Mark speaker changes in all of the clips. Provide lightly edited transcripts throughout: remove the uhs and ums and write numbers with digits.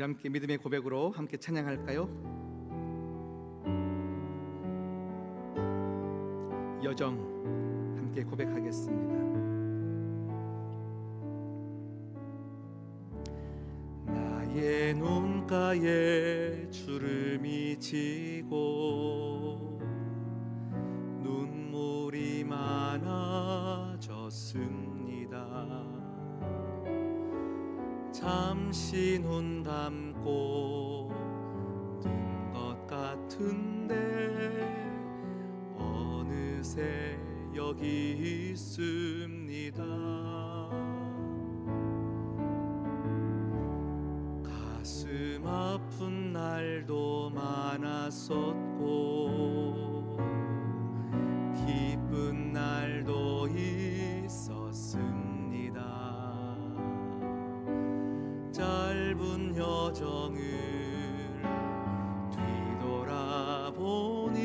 Speaker 1: 우리 함께 믿음의 고백으로 함께 찬양할까요? 여정 함께 고백하겠습니다. 나의 눈가에 주름이 지고 눈물이 많아졌습니다. 잠시 눈 감고 뜬 것 같은데 어느새 여기 있습니다. 가슴 아픈 날도 많았었고 기쁜 날도 있었습니다. 짧은 여정을 뒤돌아보니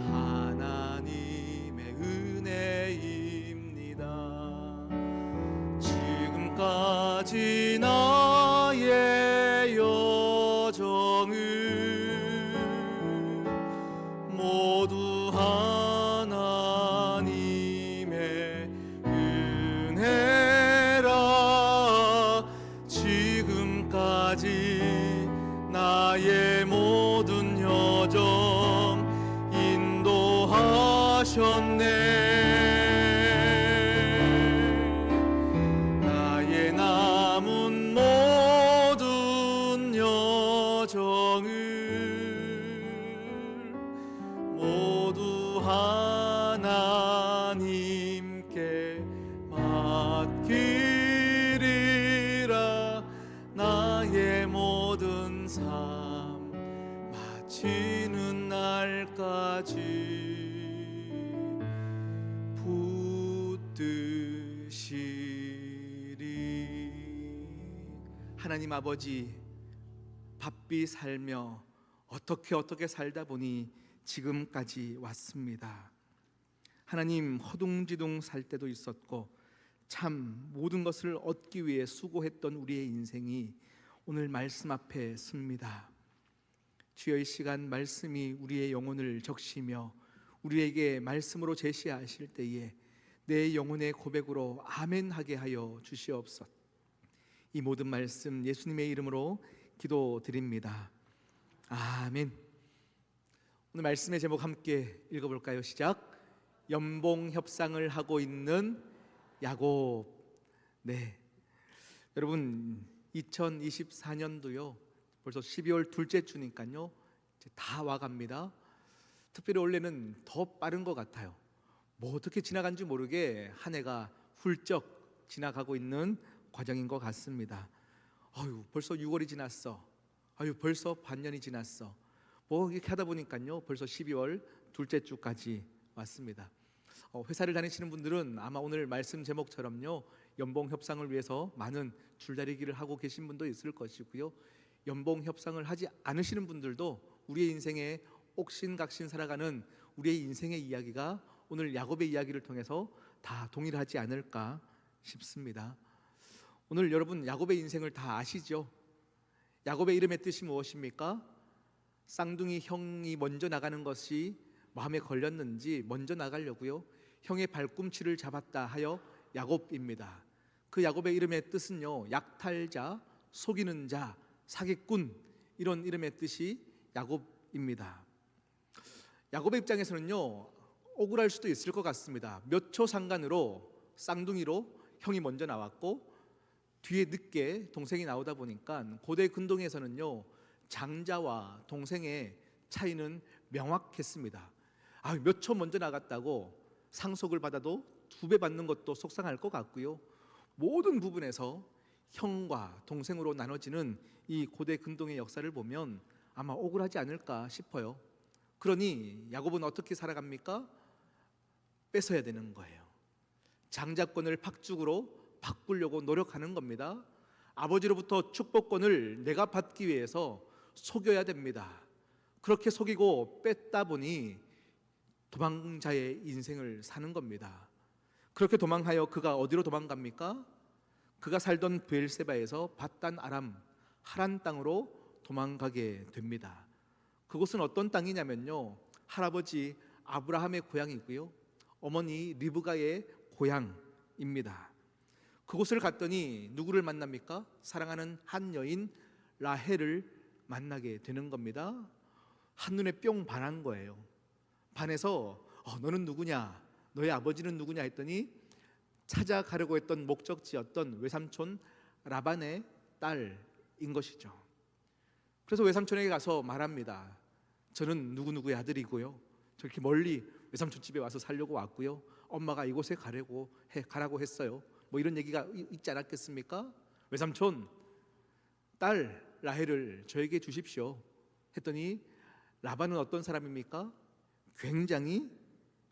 Speaker 1: 하나님의 은혜입니다. 지금까지 나의 여정은 모두 하나님의 은혜라. 지금까지 나의 모든 여정 인도하셨네. 나의 남은 모든 여정을 모두 하나님께 맡기리라. 나의 모든 삶 마치는 날까지 붙드시리. 하나님 아버지, 바삐 살며 어떻게 살다 보니 지금까지 왔습니다. 하나님, 허둥지둥 살 때도 있었고 참 모든 것을 얻기 위해 수고했던 우리의 인생이 오늘 말씀 앞에 섭니다. 주여, 이 시간 말씀이 우리의 영혼을 적시며 우리에게 말씀으로 제시하실 때에 내 영혼의 고백으로 아멘하게 하여 주시옵소서. 이 모든 말씀 예수님의 이름으로 기도드립니다. 아멘. 오늘 말씀의 제목 함께 읽어볼까요? 시작. 연봉 협상을 하고 있는 야곱. 네, 여러분, 2024년도요 벌써 12월 둘째 주니까요 이제 다 와갑니다. 특별히 원래는 더 빠른 것 같아요. 뭐 어떻게 지나간지 모르게 한 해가 훌쩍 지나가고 있는 과정인 것 같습니다. 아유, 벌써 6월이 지났어. 아유, 벌써 반년이 지났어. 뭐 이렇게 하다 보니까요 벌써 12월 둘째 주까지 왔습니다. 회사를 다니시는 분들은 아마 오늘 말씀 제목처럼요 연봉 협상을 위해서 많은 줄다리기를 하고 계신 분도 있을 것이고요, 연봉 협상을 하지 않으시는 분들도 우리의 인생에 옥신각신 살아가는 우리의 인생의 이야기가 오늘 야곱의 이야기를 통해서 다 동일하지 않을까 싶습니다. 오늘 여러분 야곱의 인생을 다 아시죠? 야곱의 이름의 뜻이 무엇입니까? 쌍둥이 형이 먼저 나가는 것이 마음에 걸렸는지 먼저 나가려고요 형의 발꿈치를 잡았다 하여 야곱입니다. 그 야곱의 이름의 뜻은요 약탈자, 속이는 자, 사기꾼, 이런 이름의 뜻이 야곱입니다. 야곱의 입장에서는요 억울할 수도 있을 것 같습니다. 몇 초 상관으로 쌍둥이로 형이 먼저 나왔고 뒤에 늦게 동생이 나오다 보니까 고대 근동에서는요 장자와 동생의 차이는 명확했습니다. 몇 초 먼저 나갔다고 상속을 받아도 2배 받는 것도 속상할 것 같고요, 모든 부분에서 형과 동생으로 나눠지는 이 고대 근동의 역사를 보면 아마 억울하지 않을까 싶어요. 그러니 야곱은 어떻게 살아갑니까? 뺏어야 되는 거예요. 장자권을 팍죽으로 바꾸려고 노력하는 겁니다. 아버지로부터 축복권을 내가 받기 위해서 속여야 됩니다. 그렇게 속이고 뺐다 보니 도망자의 인생을 사는 겁니다. 그렇게 도망하여 그가 어디로 도망갑니까? 그가 살던 브엘세바에서 밧단 아람 하란 땅으로 도망가게 됩니다. 그곳은 어떤 땅이냐면요, 할아버지 아브라함의 고향이고요, 어머니 리브가의 고향입니다. 그곳을 갔더니 누구를 만납니까? 사랑하는 한 여인 라헬을 만나게 되는 겁니다. 한눈에 뿅 반한 거예요. 반해서 너는 누구냐? 너의 아버지는 누구냐? 했더니 찾아가려고 했던 목적지였던 외삼촌 라반의 딸인 것이죠. 그래서 외삼촌에게 가서 말합니다. 저는 누구누구의 아들이고요, 저렇게 멀리 외삼촌 집에 와서 살려고 왔고요, 엄마가 이곳에 가라고 했어요. 뭐 이런 얘기가 있지 않았겠습니까? 외삼촌, 딸 라헬을 저에게 주십시오 했더니 라반은 어떤 사람입니까? 굉장히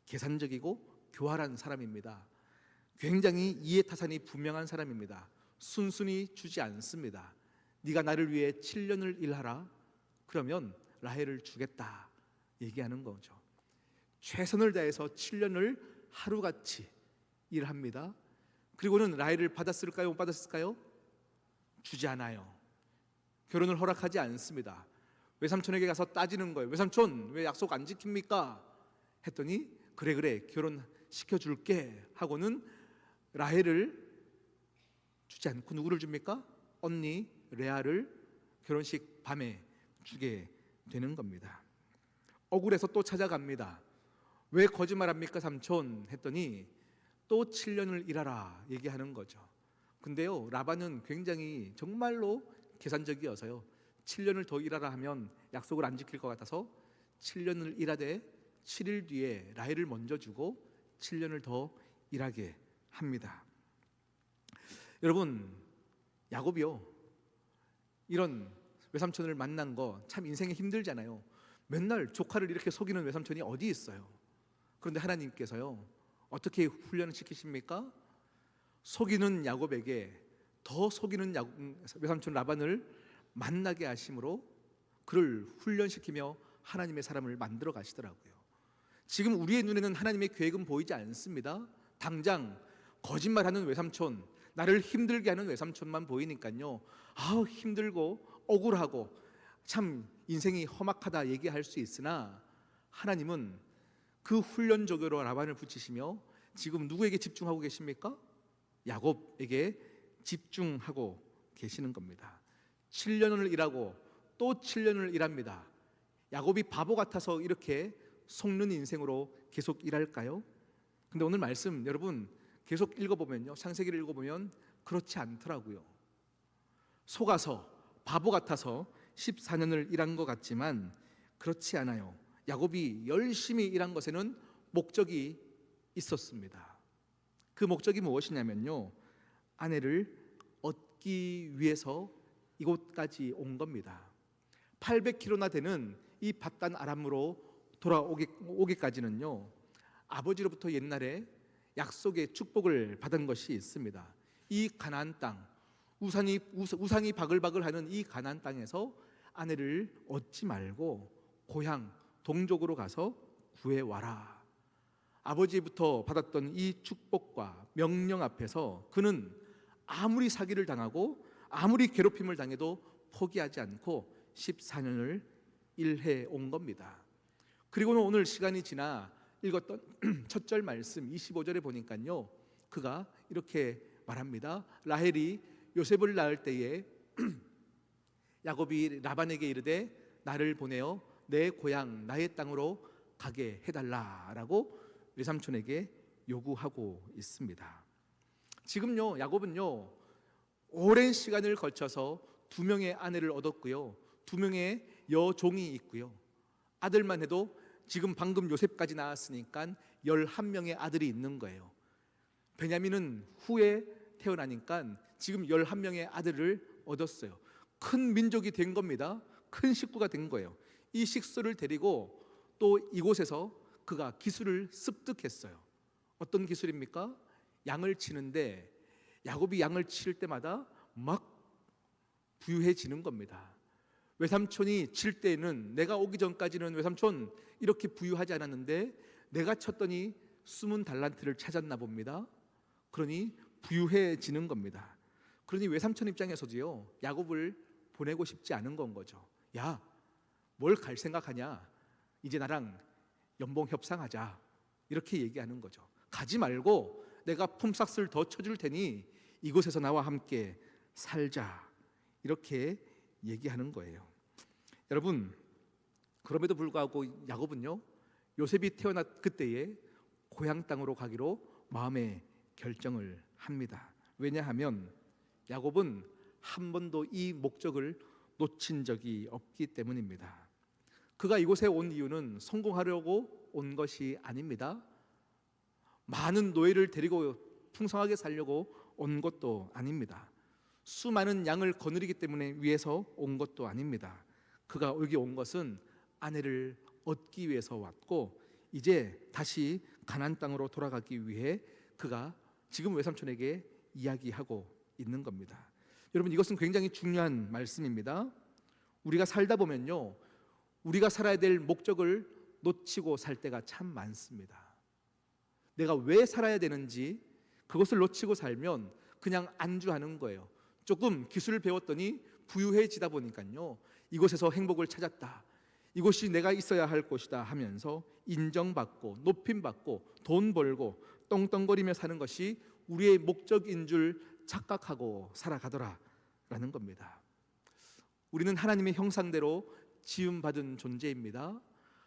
Speaker 1: 계산적이고 교활한 사람입니다. 굉장히 이해타산이 분명한 사람입니다. 순순히 주지 않습니다. 네가 나를 위해 7년을 일하라, 그러면 라헬을 주겠다 얘기하는 거죠. 최선을 다해서 7년을 하루같이 일합니다. 그리고는 라헬을 받았을까요? 못 받았을까요? 주지 않아요. 결혼을 허락하지 않습니다. 외삼촌에게 가서 따지는 거예요. 외삼촌, 왜 약속 안 지킵니까? 했더니 그래 결혼시켜줄게 하고는 라헬을 주지 않고 누구를 줍니까? 언니 레아를 결혼식 밤에 주게 되는 겁니다. 억울해서 또 찾아갑니다. 왜 거짓말합니까 삼촌? 했더니 또 7년을 일하라 얘기하는 거죠. 근데요, 라반은 굉장히 정말로 계산적이어서요, 7년을 더 일하라 하면 약속을 안 지킬 것 같아서 7년을 일하되 7일 뒤에 라헬을 먼저 주고 7년을 더 일하게 합니다. 여러분, 야곱이요, 이런 외삼촌을 만난 거 참 인생에 힘들잖아요. 맨날 조카를 이렇게 속이는 외삼촌이 어디 있어요? 그런데 하나님께서요, 어떻게 훈련을 시키십니까? 속이는 야곱에게 더 속이는 외삼촌 라반을 만나게 하심으로 그를 훈련시키며 하나님의 사람을 만들어 가시더라고요. 지금 우리의 눈에는 하나님의 계획은 보이지 않습니다. 당장 거짓말하는 외삼촌, 나를 힘들게 하는 외삼촌만 보이니까요, 힘들고 억울하고 참 인생이 험악하다 얘기할 수 있으나 하나님은 그 훈련적으로 라반을 붙이시며 지금 누구에게 집중하고 계십니까? 야곱에게 집중하고 계시는 겁니다. 7년을 일하고 또 7년을 일합니다. 야곱이 바보 같아서 이렇게 속는 인생으로 계속 일할까요? 근데 오늘 말씀 여러분 계속 읽어보면요, 창세기를 읽어보면 그렇지 않더라고요. 속아서 바보 같아서 14년을 일한 것 같지만 그렇지 않아요. 야곱이 열심히 일한 것에는 목적이 있었습니다. 그 목적이 무엇이냐면요, 아내를 얻기 위해서 이곳까지 온 겁니다. 800km나 되는 이 밧단 아람으로 돌아오기까지는요, 아버지로부터 옛날에 약속의 축복을 받은 것이 있습니다. 이 가나안 땅, 우상이 바글바글하는 이 가나안 땅에서 아내를 얻지 말고 고향 동족으로 가서 구해와라. 아버지부터 받았던 이 축복과 명령 앞에서 그는 아무리 사기를 당하고 아무리 괴롭힘을 당해도 포기하지 않고 14년을 일해 온 겁니다. 그리고는 오늘 시간이 지나 읽었던 첫 절 말씀 25절에 보니까요, 그가 이렇게 말합니다. 라헬이 요셉을 낳을 때에 야곱이 라반에게 이르되 나를 보내어 내 고향 나의 땅으로 가게 해달라라고 외삼촌에게 요구하고 있습니다. 지금요, 야곱은요, 오랜 시간을 거쳐서 2명의 아내를 얻었고요, 2명의 여종이 있고요, 아들만 해도 지금 방금 요셉까지 나왔으니까 11명의 아들이 있는 거예요. 베냐민은 후에 태어나니까 지금 11명의 아들을 얻었어요. 큰 민족이 된 겁니다. 큰 식구가 된 거예요. 이 식수를 데리고 또 이곳에서 그가 기술을 습득했어요. 어떤 기술입니까? 양을 치는데 야곱이 양을 칠 때마다 막 부유해지는 겁니다. 외삼촌이 칠 때는 내가 오기 전까지는 외삼촌 이렇게 부유하지 않았는데 내가 쳤더니 숨은 달란트를 찾았나 봅니다. 그러니 부유해지는 겁니다. 그러니 외삼촌 입장에서도요, 야곱을 보내고 싶지 않은 건 거죠. 야, 뭘 갈 생각하냐? 이제 나랑 연봉 협상하자. 이렇게 얘기하는 거죠. 가지 말고 내가 품삯을 더 쳐줄 테니 이곳에서 나와 함께 살자. 이렇게 얘기하는 거예요. 여러분, 그럼에도 불구하고 야곱은요, 요셉이 태어난 그때에 고향 땅으로 가기로 마음의 결정을 합니다. 왜냐하면 야곱은 한 번도 이 목적을 놓친 적이 없기 때문입니다. 그가 이곳에 온 이유는 성공하려고 온 것이 아닙니다. 많은 노예를 데리고 풍성하게 살려고 온 것도 아닙니다. 수많은 양을 거느리기 때문에 위해서 온 것도 아닙니다. 그가 여기 온 것은 아내를 얻기 위해서 왔고, 이제 다시 가나안 땅으로 돌아가기 위해 그가 지금 외삼촌에게 이야기하고 있는 겁니다. 여러분, 이것은 굉장히 중요한 말씀입니다. 우리가 살다 보면요, 우리가 살아야 될 목적을 놓치고 살 때가 참 많습니다. 내가 왜 살아야 되는지 그것을 놓치고 살면 그냥 안주하는 거예요. 조금 기술을 배웠더니 부유해지다 보니까요, 이곳에서 행복을 찾았다, 이곳이 내가 있어야 할 곳이다 하면서 인정받고 높임받고 돈 벌고 떵떵거리며 사는 것이 우리의 목적인 줄 착각하고 살아가더라라는 겁니다. 우리는 하나님의 형상대로 지음받은 존재입니다.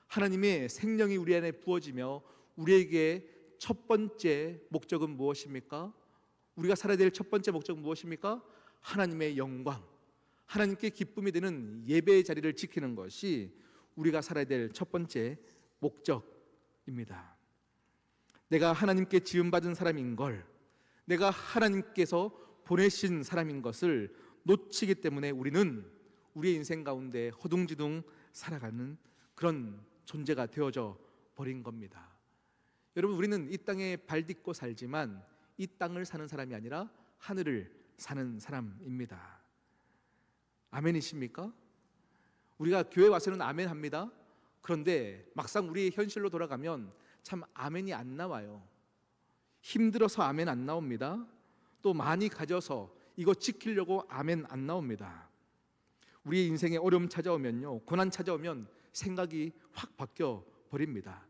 Speaker 1: 하나님의 생명이 우리 안에 부어지며 우리에게 첫 번째 목적은 무엇입니까? 우리가 살아야 될 첫 번째 목적은 무엇입니까? 하나님의 영광, 하나님께 기쁨이 되는 예배의 자리를 지키는 것이 우리가 살아야 될 첫 번째 목적입니다. 내가 하나님께 지음받은 사람인 걸, 내가 하나님께서 보내신 사람인 것을 놓치기 때문에 우리는 우리의 인생 가운데 허둥지둥 살아가는 그런 존재가 되어져 버린 겁니다. 여러분, 우리는 이 땅에 발 딛고 살지만 이 땅을 사는 사람이 아니라 하늘을 사는 사람입니다. 아멘이십니까? 우리가 교회 와서는 아멘 합니다. 그런데 막상 우리의 현실로 돌아가면 참 아멘이 안 나와요. 힘들어서 아멘 안 나옵니다. 또 많이 가져서 이거 지키려고 아멘 안 나옵니다. 우리의 인생에 어려움 찾아오면요, 고난 찾아오면 생각이 확 바뀌어 버립니다.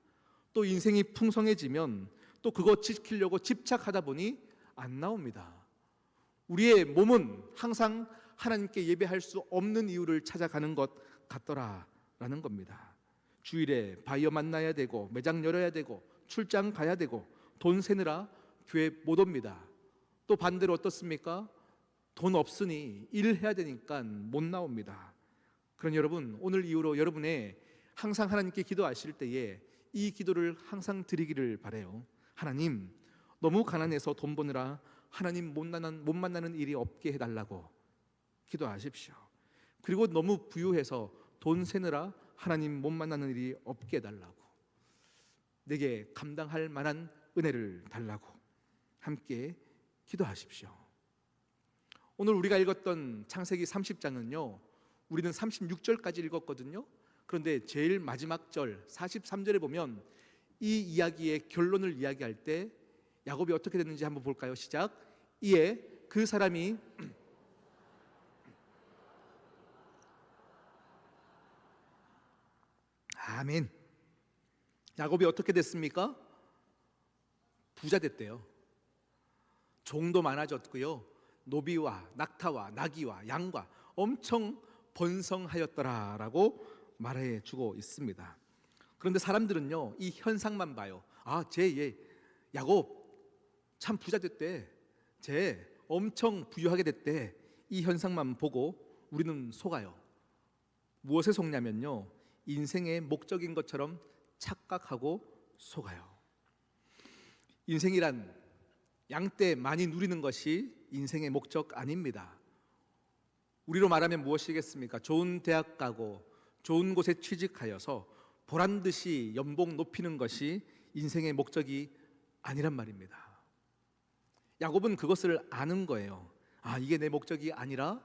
Speaker 1: 또 인생이 풍성해지면 또 그거 지키려고 집착하다 보니 안 나옵니다. 우리의 몸은 항상 하나님께 예배할 수 없는 이유를 찾아가는 것 같더라라는 겁니다. 주일에 바이어 만나야 되고 매장 열어야 되고 출장 가야 되고 돈 세느라 교회 못 옵니다. 또 반대로 어떻습니까? 돈 없으니 일해야 되니까 못 나옵니다. 그러니 여러분, 오늘 이후로 여러분의 항상 하나님께 기도하실 때에 이 기도를 항상 드리기를 바라요. 하나님, 너무 가난해서 돈 버느라 하나님 못 만나는 일이 없게 해달라고 기도하십시오. 그리고 너무 부유해서 돈 세느라 하나님 못 만나는 일이 없게 해달라고, 내게 감당할 만한 은혜를 달라고 함께 기도하십시오. 오늘 우리가 읽었던 창세기 30장은요, 우리는 36절까지 읽었거든요. 그런데 제일 마지막 절 43절에 보면 이 이야기의 결론을 이야기할 때 야곱이 어떻게 됐는지 한번 볼까요? 시작. 이에 그 사람이 아멘. 야곱이 어떻게 됐습니까? 부자 됐대요. 종도 많아졌고요, 노비와 낙타와 나귀와 양과 엄청 번성하였더라라고 말해 주고 있습니다. 그런데 사람들은요, 이 현상만 봐요. 쟤 야곱 참 부자 됐대, 쟤 엄청 부유하게 됐대, 이 현상만 보고 우리는 속아요. 무엇에 속냐면요, 인생의 목적인 것처럼 착각하고 속아요. 인생이란 양떼 많이 누리는 것이 인생의 목적 아닙니다. 우리로 말하면 무엇이겠습니까? 좋은 대학 가고 좋은 곳에 취직하여서 보란듯이 연봉 높이는 것이 인생의 목적이 아니란 말입니다. 야곱은 그것을 아는 거예요. 이게 내 목적이 아니라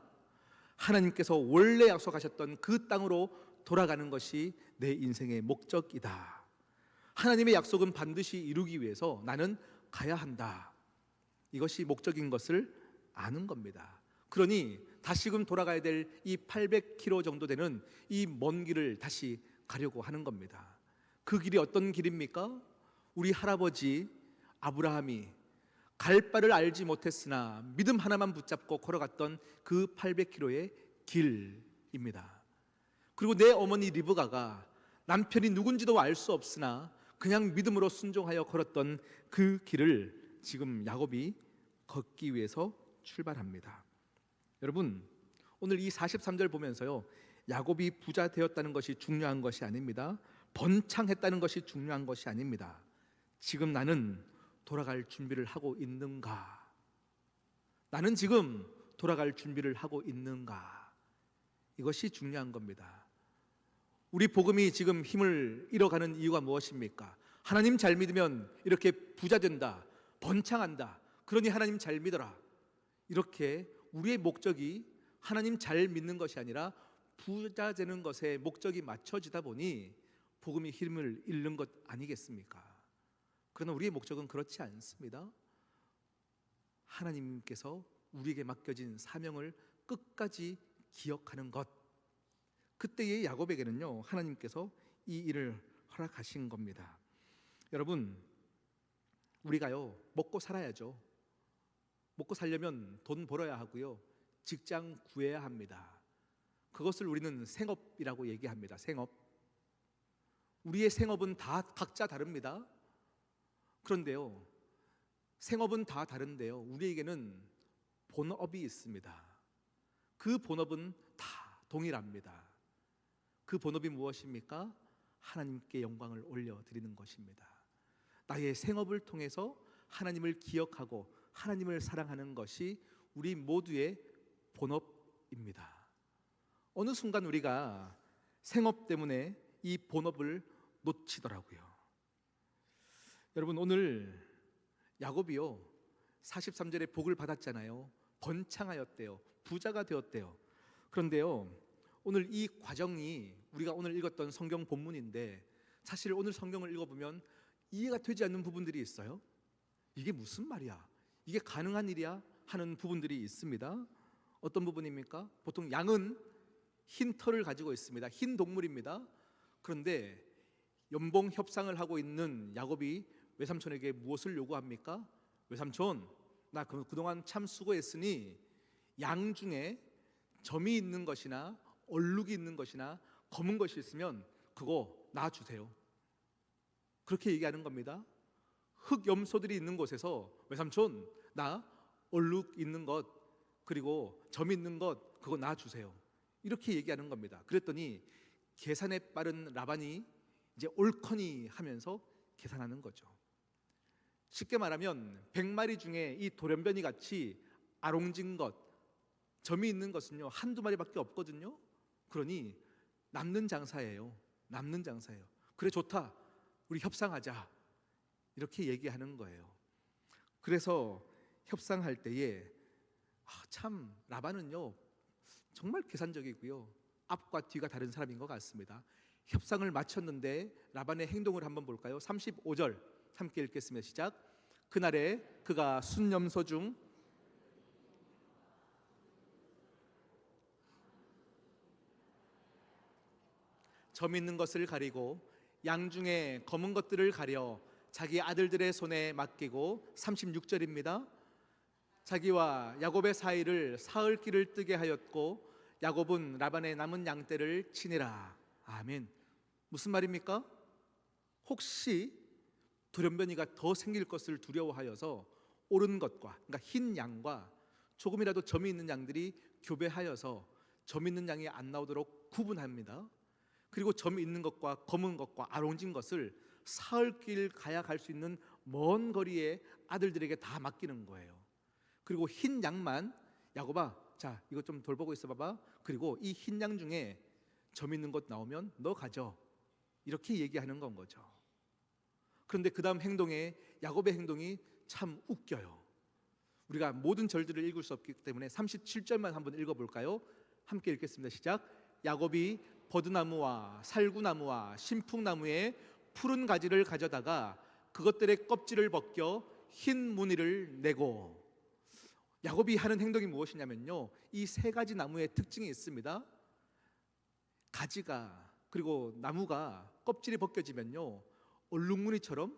Speaker 1: 하나님께서 원래 약속하셨던 그 땅으로 돌아가는 것이 내 인생의 목적이다. 하나님의 약속은 반드시 이루기 위해서 나는 가야 한다. 이것이 목적인 것을 아는 겁니다. 그러니 다시금 돌아가야 될 이 800km 정도 되는 이 먼 길을 다시 가려고 하는 겁니다. 그 길이 어떤 길입니까? 우리 할아버지 아브라함이 갈 바를 알지 못했으나 믿음 하나만 붙잡고 걸어갔던 그 800km의 길입니다. 그리고 내 어머니 리브가가 남편이 누군지도 알 수 없으나 그냥 믿음으로 순종하여 걸었던 그 길을 지금 야곱이 걷기 위해서 출발합니다. 여러분, 오늘 이 43절 보면서요, 야곱이 부자 되었다는 것이 중요한 것이 아닙니다. 번창했다는 것이 중요한 것이 아닙니다. 지금 나는 돌아갈 준비를 하고 있는가? 나는 지금 돌아갈 준비를 하고 있는가? 이것이 중요한 겁니다. 우리 복음이 지금 힘을 잃어가는 이유가 무엇입니까? 하나님 잘 믿으면 이렇게 부자 된다, 번창한다, 그러니 하나님 잘 믿어라, 이렇게 우리의 목적이 하나님 잘 믿는 것이 아니라 부자 되는 것에 목적이 맞춰지다 보니 복음이 힘을 잃는 것 아니겠습니까? 그러나 우리의 목적은 그렇지 않습니다. 하나님께서 우리에게 맡겨진 사명을 끝까지 기억하는 것, 그때의 야곱에게는요, 하나님께서 이 일을 허락하신 겁니다. 여러분, 우리가요, 먹고 살아야죠. 먹고 살려면 돈 벌어야 하고요, 직장 구해야 합니다. 그것을 우리는 생업이라고 얘기합니다. 생업. 우리의 생업은 다 각자 다릅니다. 그런데요, 생업은 다 다른데요, 우리에게는 본업이 있습니다. 그 본업은 다 동일합니다. 그 본업이 무엇입니까? 하나님께 영광을 올려드리는 것입니다. 나의 생업을 통해서 하나님을 기억하고 하나님을 사랑하는 것이 우리 모두의 본업입니다. 어느 순간 우리가 생업 때문에 이 본업을 놓치더라고요. 여러분, 오늘 야곱이요, 43절에 복을 받았잖아요. 번창하였대요. 부자가 되었대요. 그런데요, 오늘 이 과정이 우리가 오늘 읽었던 성경 본문인데, 사실 오늘 성경을 읽어보면 이해가 되지 않는 부분들이 있어요. 이게 무슨 말이야? 이게 가능한 일이야? 하는 부분들이 있습니다. 어떤 부분입니까? 보통 양은 흰 털을 가지고 있습니다. 흰 동물입니다. 그런데 연봉 협상을 하고 있는 야곱이 외삼촌에게 무엇을 요구합니까? 외삼촌, 나 그동안 참 수고했으니 양 중에 점이 있는 것이나 얼룩이 있는 것이나 검은 것이 있으면 그거 나 주세요. 그렇게 얘기하는 겁니다. 흑염소들이 있는 곳에서 외삼촌, 나 얼룩 있는 것 그리고 점 있는 것 그거 나 주세요. 이렇게 얘기하는 겁니다. 그랬더니 계산에 빠른 라반이 이제 옳거니 하면서 계산하는 거죠. 쉽게 말하면 100마리 중에 이 돌연변이 같이 아롱진 것, 점이 있는 것은요, 한두 마리밖에 없거든요. 그러니 남는 장사예요. 남는 장사예요. 그래, 좋다, 우리 협상하자, 이렇게 얘기하는 거예요. 그래서 협상할 때에 참 라반은요, 정말 계산적이고요, 앞과 뒤가 다른 사람인 것 같습니다. 협상을 마쳤는데 라반의 행동을 한번 볼까요? 35절 함께 읽겠습니다. 시작. 그날에 그가 순염소 중 점 있는 것을 가리고 양 중에 검은 것들을 가려 자기 아들들의 손에 맡기고, 36절입니다. 자기와 야곱의 사이를 사흘길을 뜨게 하였고 야곱은 라반의 남은 양떼를 치니라. 아멘. 무슨 말입니까? 혹시 돌연변이가 더 생길 것을 두려워하여서 옳은 것과, 그러니까 흰 양과 조금이라도 점이 있는 양들이 교배하여서 점 있는 양이 안 나오도록 구분합니다. 그리고 점이 있는 것과 검은 것과 아롱진 것을 사흘길 가야 갈 수 있는 먼 거리의 아들들에게 다 맡기는 거예요. 그리고 흰 양만, 야곱아, 자, 이거 좀 돌보고 있어 봐봐. 그리고 이 흰 양 중에 점 있는 것 나오면 너 가져, 이렇게 얘기하는 건 거죠. 그런데 그 다음 행동에, 야곱의 행동이 참 웃겨요. 우리가 모든 절들을 읽을 수 없기 때문에 37절만 한번 읽어볼까요? 함께 읽겠습니다. 시작. 야곱이 버드나무와 살구나무와 신풍나무의 푸른 가지를 가져다가 그것들의 껍질을 벗겨 흰 무늬를 내고. 야곱이 하는 행동이 무엇이냐면요, 이 세 가지 나무의 특징이 있습니다. 가지가, 그리고 나무가 껍질이 벗겨지면요, 얼룩무늬처럼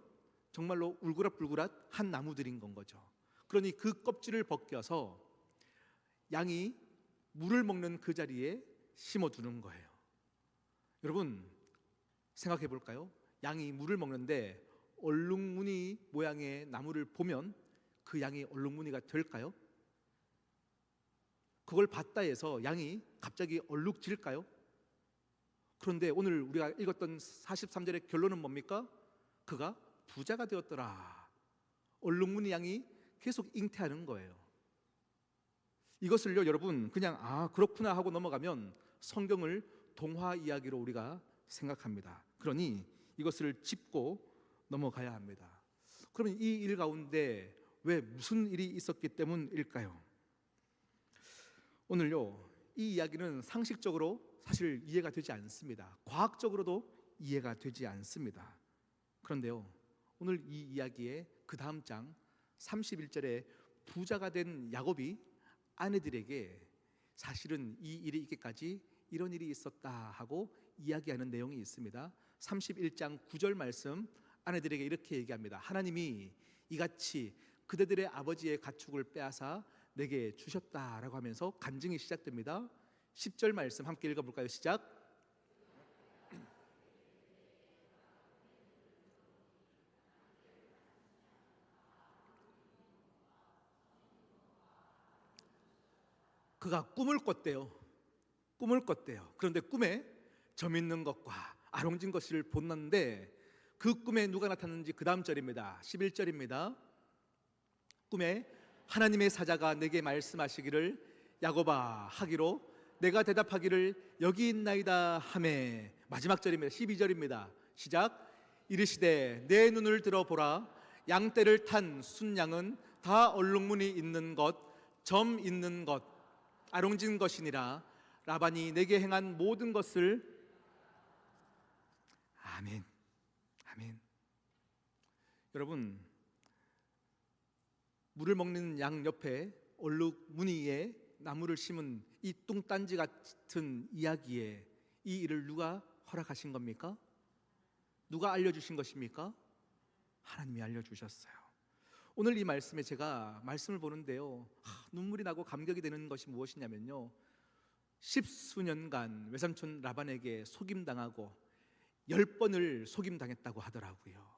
Speaker 1: 정말로 울그락불그락한 나무들인 건 거죠. 그러니 그 껍질을 벗겨서 양이 물을 먹는 그 자리에 심어두는 거예요. 여러분 생각해 볼까요? 양이 물을 먹는데 얼룩무늬 모양의 나무를 보면 그 양이 얼룩무늬가 될까요? 그걸 봤다 해서 양이 갑자기 얼룩질까요? 그런데 오늘 우리가 읽었던 43절의 결론은 뭡니까? 그가 부자가 되었더라. 얼룩무늬 양이 계속 잉태하는 거예요. 이것을요, 여러분 그냥 그렇구나 하고 넘어가면 성경을 동화 이야기로 우리가 생각합니다. 그러니 이것을 짚고 넘어가야 합니다. 그러면 이 일 가운데 왜 무슨 일이 있었기 때문일까요? 오늘요, 이 이야기는 상식적으로 사실 이해가 되지 않습니다. 과학적으로도 이해가 되지 않습니다. 그런데요, 오늘 이 이야기의 그 다음 장 31절에 부자가 된 야곱이 아내들에게 사실은 이 일이 있기까지 이런 일이 있었다 하고 이야기하는 내용이 있습니다. 31장 9절 말씀, 아내들에게 이렇게 얘기합니다. 하나님이 이같이 그대들의 아버지의 가축을 빼앗아 내게 주셨다라고 하면서 간증이 시작됩니다. 10절 말씀 함께 읽어볼까요? 시작. 그가 꿈을 꿨대요. 꿈을 꿨대요. 그런데 꿈에 점 있는 것과 아롱진 것을 본는데 그 꿈에 누가 나타났는지 그 다음 절입니다. 11절입니다. 꿈에 하나님의 사자가 내게 말씀하시기를 야곱아 하기로 내가 대답하기를 여기 있나이다 하매. 마지막 절입니다. 12절입니다. 시작. 이르시되 내 눈을 들어보라. 양떼를 탄 순양은 다 얼룩무늬 있는 것, 점 있는 것, 아롱진 것이니라. 라반이 내게 행한 모든 것을. 아멘. 아멘. 여러분, 물을 먹는 양 옆에 얼룩무늬의 나무를 심은 이 뚱딴지 같은 이야기에 이 일을 누가 허락하신 겁니까? 누가 알려주신 것입니까? 하나님이 알려주셨어요. 오늘 이 말씀에 제가 말씀을 보는데요, 눈물이 나고 감격이 되는 것이 무엇이냐면요, 10수년간 외삼촌 라반에게 속임당하고 10번을 속임당했다고 하더라고요.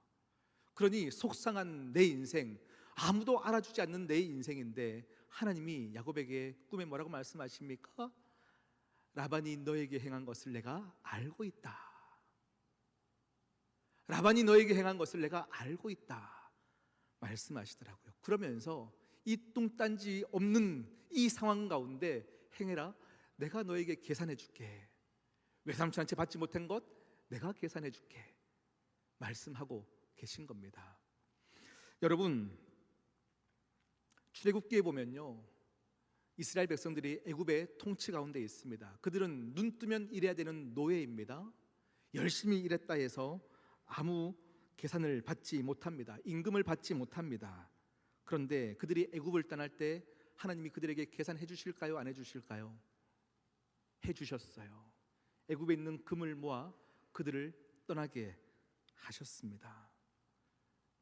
Speaker 1: 그러니 속상한 내 인생, 아무도 알아주지 않는 내 인생인데 하나님이 야곱에게 꿈에 뭐라고 말씀하십니까? 라반이 너에게 행한 것을 내가 알고 있다. 라반이 너에게 행한 것을 내가 알고 있다 말씀하시더라고요. 그러면서 이 뚱딴지 없는 이 상황 가운데 행해라, 내가 너에게 계산해 줄게. 외삼촌한테 받지 못한 것 내가 계산해 줄게 말씀하고 계신 겁니다. 여러분, 출애굽기에 보면요, 이스라엘 백성들이 애굽의 통치 가운데 있습니다. 그들은 눈 뜨면 일해야 되는 노예입니다. 열심히 일했다 해서 아무 계산을 받지 못합니다. 임금을 받지 못합니다. 그런데 그들이 애굽을 떠날 때 하나님이 그들에게 계산해 주실까요? 안 해 주실까요? 해 주셨어요. 애굽에 있는 금을 모아 그들을 떠나게 하셨습니다.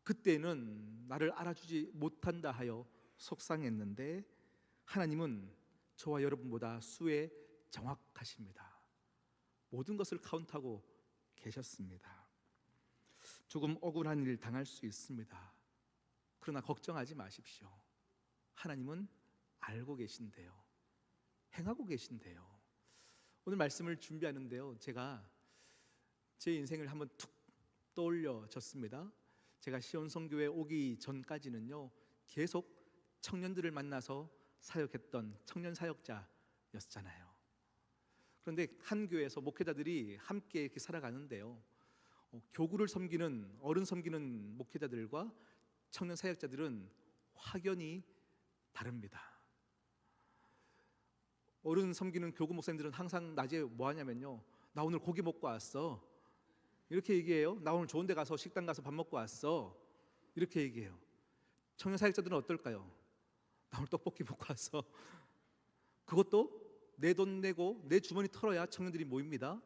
Speaker 1: 그때는 나를 알아주지 못한다 하여 속상했는데 하나님은 저와 여러분보다 수에 정확하십니다. 모든 것을 카운트하고 계셨습니다. 조금 억울한 일 당할 수 있습니다. 그러나 걱정하지 마십시오. 하나님은 알고 계신대요. 행하고 계신대요. 오늘 말씀을 준비하는데요, 제가 제 인생을 한번 툭 떠올려졌습니다. 제가 시온성교회 오기 전까지는요, 계속 청년들을 만나서 사역했던 청년 사역자였잖아요. 그런데 한 교회에서 목회자들이 함께 이렇게 살아가는데요, 교구를 섬기는, 어른 섬기는 목회자들과 청년 사역자들은 확연히 다릅니다. 어른 섬기는 교구 목사님들은 항상 낮에 뭐 하냐면요, 나 오늘 고기 먹고 왔어 이렇게 얘기해요. 나 오늘 좋은 데 가서 식당 가서 밥 먹고 왔어 이렇게 얘기해요. 청년 사역자들은 어떨까요? 나 오늘 떡볶이 먹고 와서 그것도 내 돈 내고 내 주머니 털어야 청년들이 모입니다.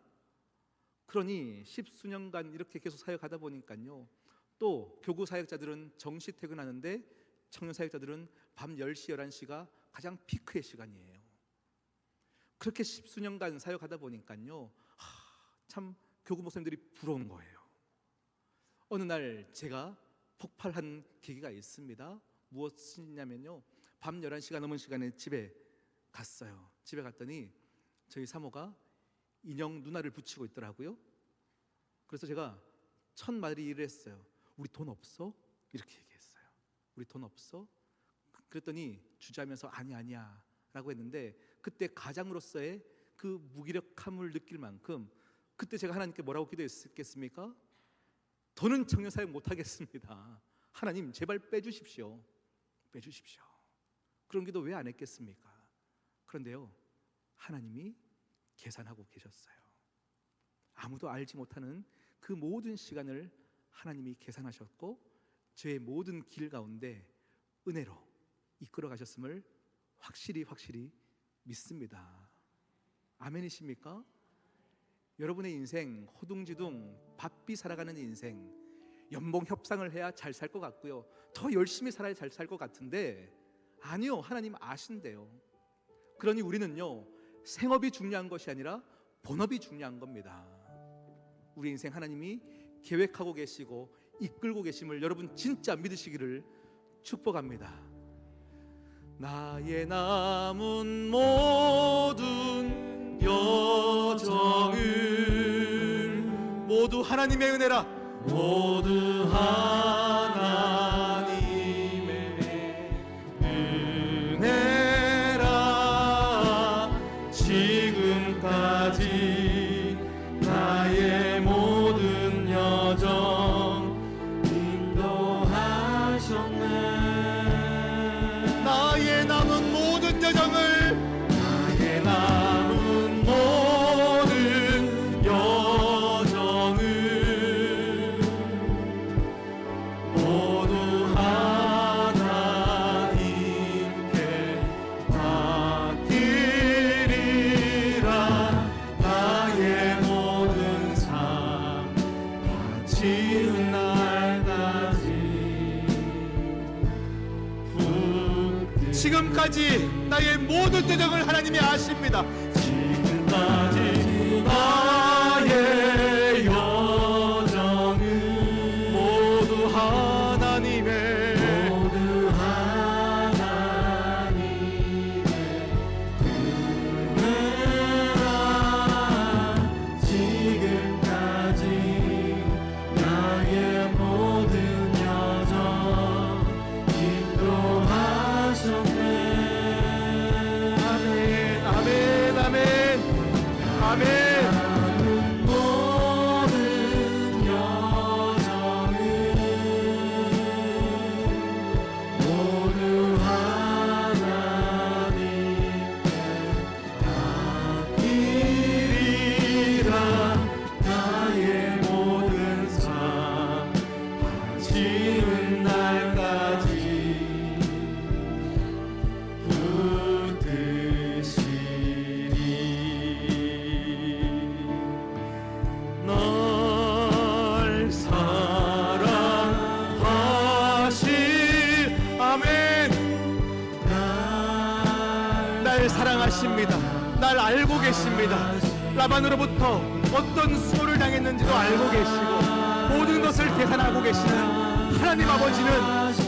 Speaker 1: 그러니 십수년간 이렇게 계속 사역하다 보니까요, 또 교구 사역자들은 정시 퇴근하는데 청년 사역자들은 밤 10시, 11시가 가장 피크의 시간이에요. 그렇게 십수년간 사역하다 보니까요, 참 교구 목사님들이 부러운 거예요. 어느 날 제가 폭발한 계기가 있습니다. 무엇이냐면요, 밤 11시가 넘은 시간에 집에 갔어요. 집에 갔더니 저희 사모가 인형 누나를 붙이고 있더라고요. 그래서 제가 첫 말이 이랬어요. 우리 돈 없어? 이렇게 얘기했어요. 우리 돈 없어? 그랬더니 주저하면서 아니야 라고 했는데, 그때 가장으로서의 그 무기력함을 느낄 만큼 그때 제가 하나님께 뭐라고 기도했겠습니까? 더는 청년 사역 못하겠습니다. 하나님 제발 빼주십시오. 빼주십시오. 그런 기도 왜 안 했겠습니까? 그런데요, 하나님이 계산하고 계셨어요. 아무도 알지 못하는 그 모든 시간을 하나님이 계산하셨고 저의 모든 길 가운데 은혜로 이끌어 가셨음을 확실히 믿습니다. 아멘이십니까? 여러분의 인생 허둥지둥 바삐 살아가는 인생, 연봉 협상을 해야 잘 살 것 같고요, 더 열심히 살아야 잘 살 것 같은데 아니요, 하나님 아신대요. 그러니 우리는요, 생업이 중요한 것이 아니라 본업이 중요한 겁니다. 우리 인생 하나님이 계획하고 계시고 이끌고 계심을 여러분 진짜 믿으시기를 축복합니다. 나의 남은 모든 여정을 모두 하나님의 은혜라, 모두 하나님의 은혜라. 지금까지 나의 모든 여정 인도하셨네. 나의 남은 모든 여정을, 나의 남은 모든 여정을 모두 하나님께 맡기리라. 나의 모든 삶 마치는 날까지 지금까지 나의 모든 여정을 하나님이 아십니다. 지금까지 나의 여정은 모두 하나님의 은혜라. 지금까지 나의 모든 여정 인도하셨네. 아멘, 아멘, 아멘, 아멘. 모든 여정을 모두 하나님께 맡기리라. 나의 모든 삶 마치는 날까지 붙드시리. 날 사랑하시, 아멘. 날 사랑하십니다. 날 알고 계십니다. 라반으로부터 어떤 수모를 당했는지도 알고 계시고 모든 것을 계산하고 계시는 하나님 아버지는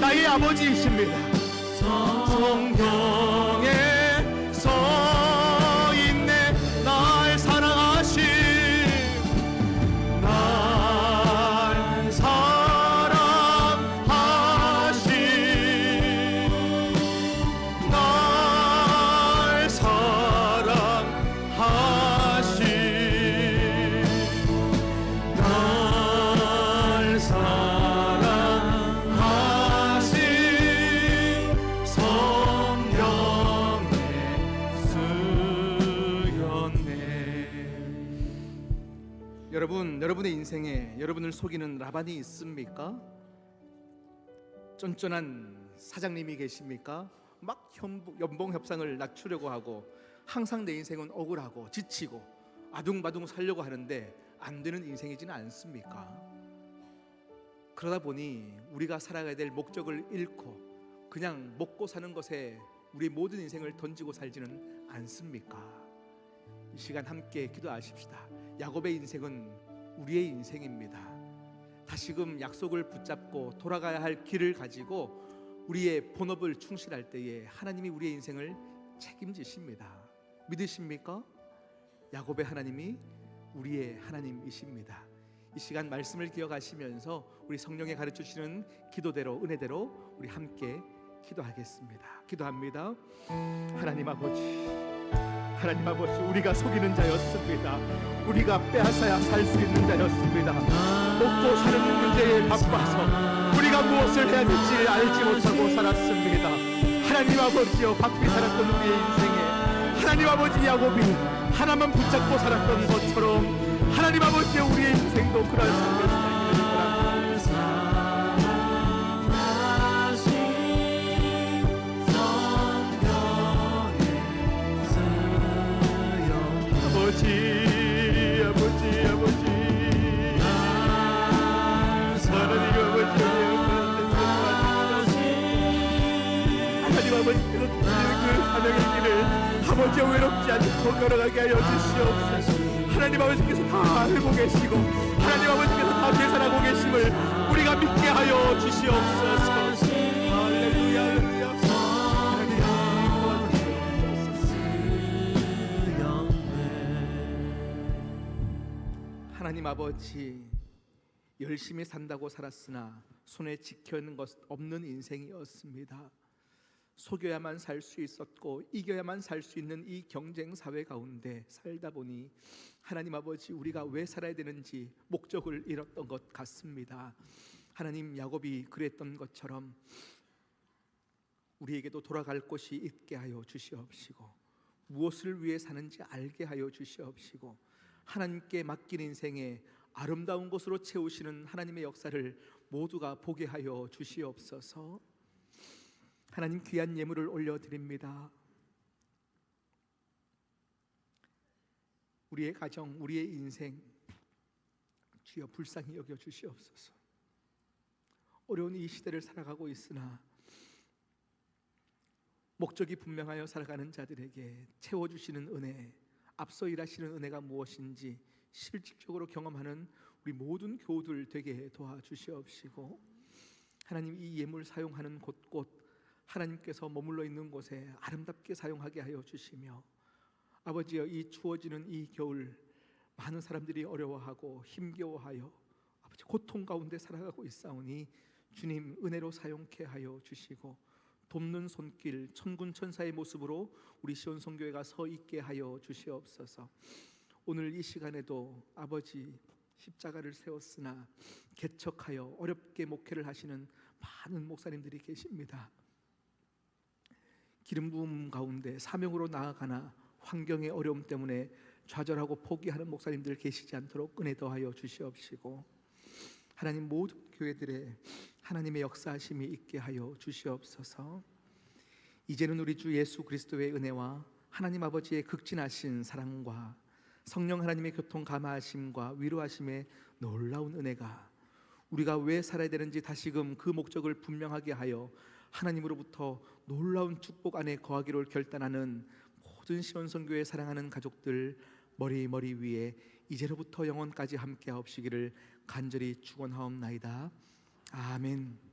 Speaker 1: 나의 아버지이십니다. 성경에 써있네. 날 사랑하심, 날 사랑하심, 날 사랑하심, 날 사랑하심. 성경에 쓰였네. 여러분, 여러분의 인생에 여러분을 속이는 라반이 있습니까? 쫀쫀한 사장님이 계십니까? 막 연봉 협상을 낮추려고 하고 항상 내 인생은 억울하고 지치고 아둥바둥 살려고 하는데 안 되는 인생이지는 않습니까? 그러다 보니 우리가 살아가야 될 목적을 잃고 그냥 먹고 사는 것에 우리 모든 인생을 던지고 살지는 않습니까? 이 시간 함께 기도하십시다. 야곱의 인생은 우리의 인생입니다. 다시금 약속을 붙잡고 돌아가야 할 길을 가지고 우리의 본업을 충실할 때에 하나님이 우리의 인생을 책임지십니다. 믿으십니까? 야곱의 하나님이 우리의 하나님이십니다. 이 시간 말씀을 기억하시면서 우리 성령이 가르쳐주시는 기도대로 은혜대로 우리 함께 기도하겠습니다. 기도합니다. 하나님 아버지, 하나님 아버지, 우리가 속이는 자였습니다. 우리가 빼앗아야 살 수 있는 자였습니다. 먹고 사는 문제에 바빠서 우리가 무엇을 해야 될지 알지 못하고 살았습니다. 하나님 아버지여, 바삐 살았던 우리의 인생에 하나님 아버지 야곱이 하나만 붙잡고 살았던 것처럼 하나님 아버지여, 우리의 인생도 그러한 삶을 살기를 원합니다. 아버지여, 외롭지 않고 걸어가게 하여 주시옵소서. 하나님 아버지께서 다 알고 계시고 하나님 아버지께서 다 계산하고 계심을 우리가 믿게 하여 주시옵소서. 할렐루야, 할렐루야. 하나님 아버지, 열심히 산다고 살았으나 손에 지켜있는 것 없는 인생이었습니다. 속여야만 살 수 있었고 이겨야만 살 수 있는 이 경쟁 사회 가운데 살다 보니 하나님 아버지, 우리가 왜 살아야 되는지 목적을 잃었던 것 같습니다. 하나님, 야곱이 그랬던 것처럼 우리에게도 돌아갈 곳이 있게 하여 주시옵시고 무엇을 위해 사는지 알게 하여 주시옵시고 하나님께 맡긴 인생에 아름다운 것으로 채우시는 하나님의 역사를 모두가 보게 하여 주시옵소서. 하나님, 귀한 예물을 올려드립니다. 우리의 가정, 우리의 인생 주여 불쌍히 여겨 주시옵소서. 어려운 이 시대를 살아가고 있으나 목적이 분명하여 살아가는 자들에게 채워주시는 은혜, 앞서 일하시는 은혜가 무엇인지 실질적으로 경험하는 우리 모든 교우들 되게 도와주시옵시고 하나님, 이 예물 사용하는 곳곳 하나님께서 머물러 있는 곳에 아름답게 사용하게 하여 주시며 아버지여, 이 추워지는 이 겨울 많은 사람들이 어려워하고 힘겨워하여 아버지 고통 가운데 살아가고 있사오니 주님 은혜로 사용케 하여 주시고 돕는 손길, 천군 천사의 모습으로 우리 시온성교회가 서 있게 하여 주시옵소서. 오늘 이 시간에도 아버지 십자가를 세웠으나 개척하여 어렵게 목회를 하시는 많은 목사님들이 계십니다. 기름 부음 가운데 사명으로 나아가나 환경의 어려움 때문에 좌절하고 포기하는 목사님들 계시지 않도록 은혜 더하여 주시옵시고 하나님, 모든 교회들의 하나님의 역사하심이 있게 하여 주시옵소서. 이제는 우리 주 예수 그리스도의 은혜와 하나님 아버지의 극진하신 사랑과 성령 하나님의 교통 감화하심과 위로하심의 놀라운 은혜가 우리가 왜 살아야 되는지 다시금 그 목적을 분명하게 하여 하나님으로부터 놀라운 축복 안에 거하기를 결단하는 모든 시온성교회 사랑하는 가족들 머리 위에 이제로부터 영원까지 함께 하옵시기를 간절히 축원하옵나이다. 아멘.